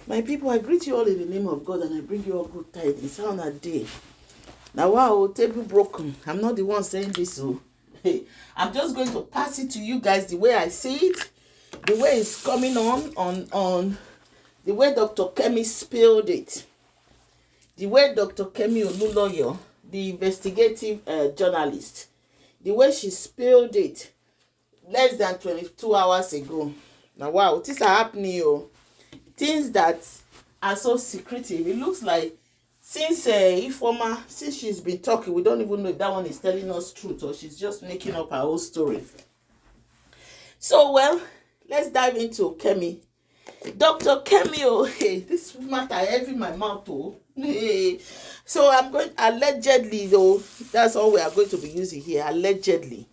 My people, I greet you all in the name of God and I bring you all good tidings. How a day. Now, wow, table broken. I'm not the one saying this, so I'm just going to pass it to you guys the way I see it, the way it's coming on the way Dr. Kemi spilled it, the way Dr. Kemi Oluloyo, the investigative journalist, the way she spilled it less than 22 hours ago. Now, wow, things are happening, oh. Things that are so secretive. It looks like since Ifoma, since she's been talking, we don't even know if that one is telling us truth or she's just making up her own story. So, well, let's dive into Kemi. Dr. Kemi, oh, hey, this matter heavy in my mouth, oh. Hey. So I'm going, allegedly, though, that's all we are going to be using here, allegedly.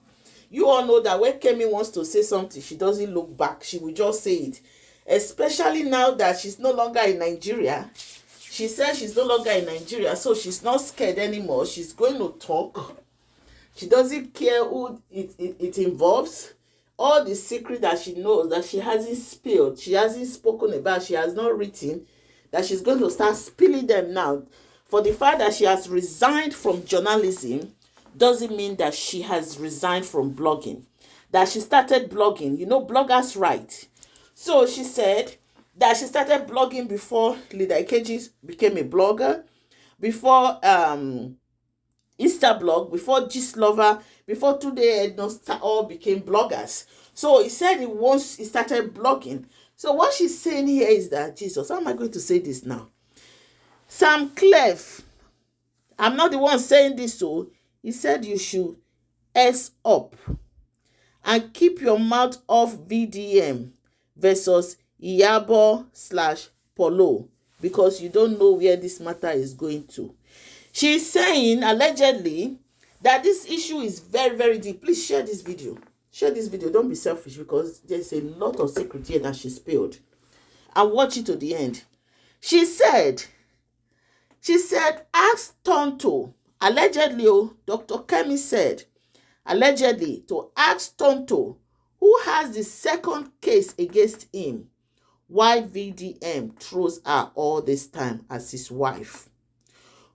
You all know that when Kemi wants to say something, she doesn't look back. She will just say it. Especially now that she's no longer in Nigeria. She says she's no longer in Nigeria, so she's not scared anymore. She's going to talk. She doesn't care who it involves. All the secret that she knows that she hasn't spilled, she hasn't spoken about, she has not written, that she's going to start spilling them now. For the fact that she has resigned from journalism doesn't mean that she has resigned from blogging. That she started blogging. You know, bloggers write. So she said that she started blogging before Dikeh became a blogger, before Instablog, before Gist Lover, before Today all became bloggers. So he said once he started blogging. So what she's saying here is that, Jesus, how am I going to say this now? Sam Clef, I'm not the one saying this, so he said you should S up and keep your mouth off VDM versus Iyabo/Polo because you don't know where this matter is going to. She's saying, allegedly, that this issue is very, very deep. Please share this video. Share this video. Don't be selfish because there's a lot of secret here that she spilled. And watch it to the end. She said, ask Tonto, allegedly, Dr. Kemi said, allegedly, to ask Tonto, who has the second case against him, why VDM throws her all this time as his wife.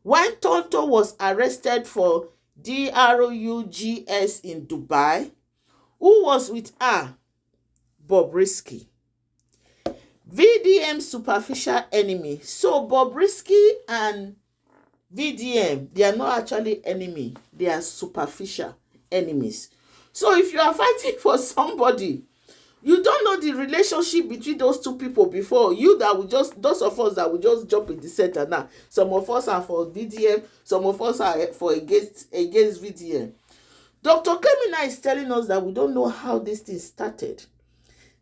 When Tonto was arrested for DRUGS in Dubai, who was with her? Bobrisky. VDM superficial enemy. So Bobrisky and VDM, they are not actually enemy. They are superficial enemies. So if you are fighting for somebody, you don't know the relationship between those two people before. You that will just, those of us that will just jump in the center now. Some of us are for VDM, some of us are for against VDM. Dr. Kemina is telling us that we don't know how this thing started.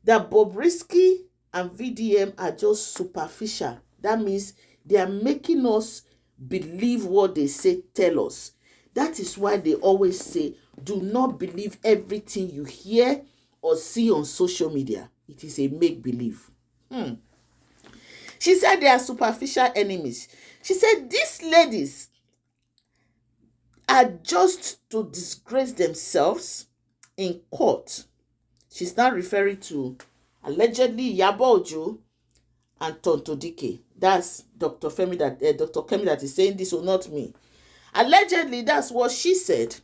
That Bobrisky and VDM are just superficial. That means they are making us believe what they say tell us. That is why they always say, do not believe everything you hear or see on social media. It is a make-believe. She said they are superficial enemies. She said these ladies are just to disgrace themselves in court. She's not referring to allegedly Iyabo Ojo and Tonto Dikeh. That's Dr. Kemi that is saying this, or not me. Allegedly, that's what she said.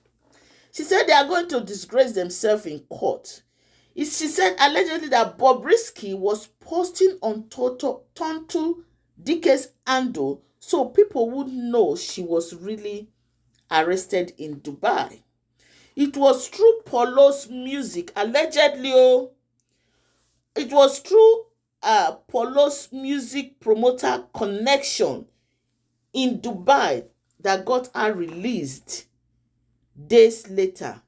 She said they are going to disgrace themselves in court. She said allegedly that Bobrisky was posting on Tonto Dikeh's handle so people would know she was really arrested in Dubai. It was through Polo's music, allegedly. It was through Polo's music promoter connection in Dubai that got her released days later,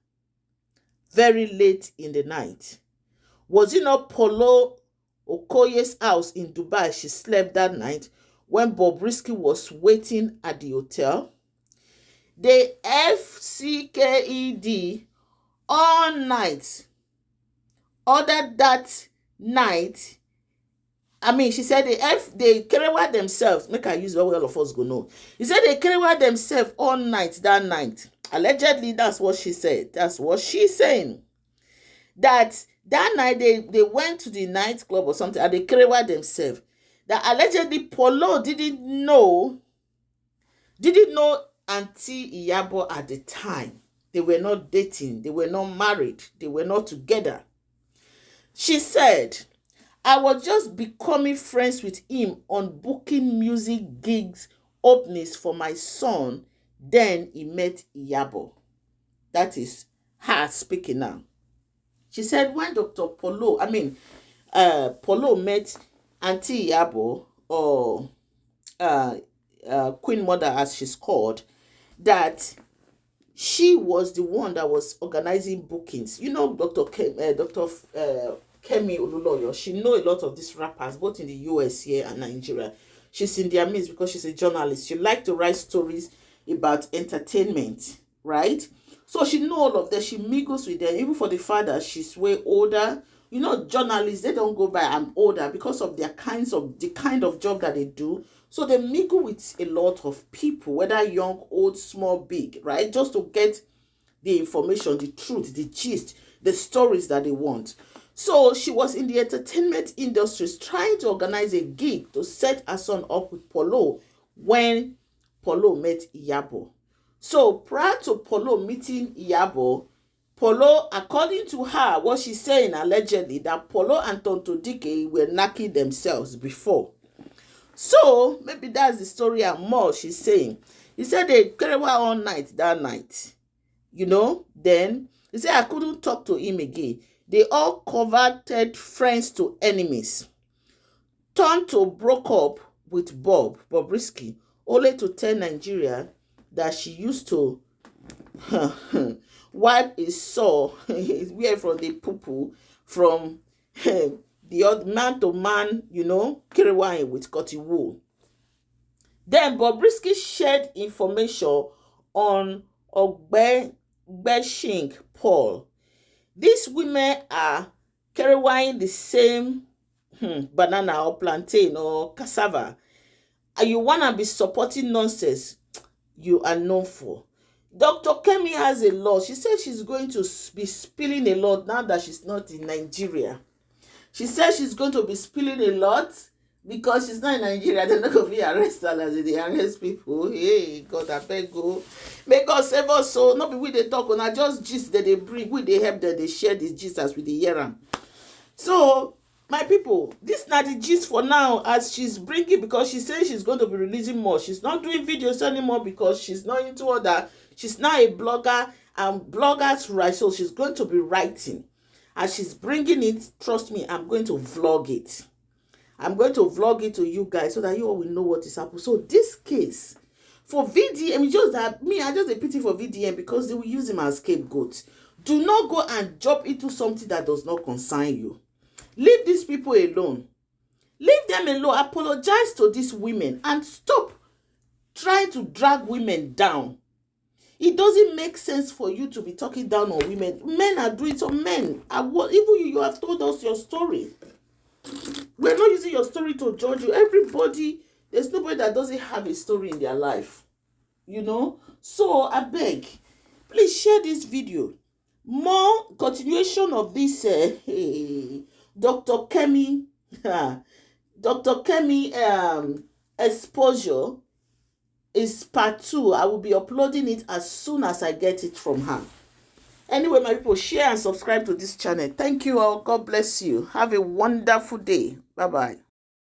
very late in the night. Was it not Polo Okoye's house in Dubai she slept that night when Bobrisky was waiting at the hotel? The FCKED all night, ordered that night. I mean, she said they carried themselves. Make I use what all of us go know. He said they carried themselves all night that night. Allegedly, that's what she said. That's what she's saying. That night they went to the nightclub or something and they carried themselves. that allegedly Polo didn't know Auntie Iyabo at the time. They were not dating, they were not married, they were not together. She said, I was just becoming friends with him on booking music gigs openings for my son. Then he met Iyabo. That is her speaking now. She said when Polo met Auntie Iyabo, or Queen Mother as she's called, that she was the one that was organizing bookings. You know, Dr. Kemi Oluloyo, she know a lot of these rappers, both in the US here and Nigeria. She's in their midst because she's a journalist. She like to write stories about entertainment, right? So she know all of that. She mingles with them. Even for the fact that she's way older. You know, journalists, they don't go by I'm older because of the kind of job that they do. So they mingle with a lot of people, whether young, old, small, big, right? Just to get the information, the truth, the gist, the stories that they want. So she was in the entertainment industries trying to organize a gig to set her son up with Polo when Polo met Iyabo. So prior to Polo meeting Iyabo, Polo, according to her, what she's saying allegedly, that Polo and Tonto Dikeh were knocking themselves before. So maybe that's the story and more she's saying. He said they carried her all night that night. You know, then he said I couldn't talk to him again. They all converted friends to enemies. Tonto broke up with Bobrisky, only to tell Nigeria that she used to wipe his sore, where from the poo from the odd man to man, you know, carry wine with cotton wool. Then Bobrisky shared information on Ogbeshing Paul. These women are carrying the same banana or plantain or cassava. And you want to be supporting nonsense you are known for. Dr. Kemi has a lot. She said she's going to be spilling a lot now that she's not in Nigeria. She said she's going to be spilling a lot because she's not in Nigeria. They're not going to be arrested as they arrest people. Hey, God, I beg go. May God save us. So, not be we they talk on. I just gist that they bring. We they help that they share this gist as with the year. So, my people, this not the gist for now as she's bringing, because she says she's going to be releasing more. She's not doing videos anymore because she's not into all that. She's now a blogger, and bloggers write, so she's going to be writing. As she's bringing it, trust me, I'm going to vlog it. I'm going to vlog it to you guys so that you all will know what is happening. So this case, for VDM, just that I just a pity for VDM because they will use him as scapegoat. Do not go and jump into something that does not concern you. Leave these people alone. Leave them alone. Apologize to these women and stop trying to drag women down. It doesn't make sense for you to be talking down on women. Men are doing so. Men are what? Even you have told us your story. We're not using your story to judge you. Everybody, there's nobody that doesn't have a story in their life. You know? So I beg, please share this video. More continuation of this Dr. Kemi exposure is part 2. I will be uploading it as soon as I get it from her. Anyway, my people, share and subscribe to this channel. Thank you all. God bless you. Have a wonderful day. Bye-bye.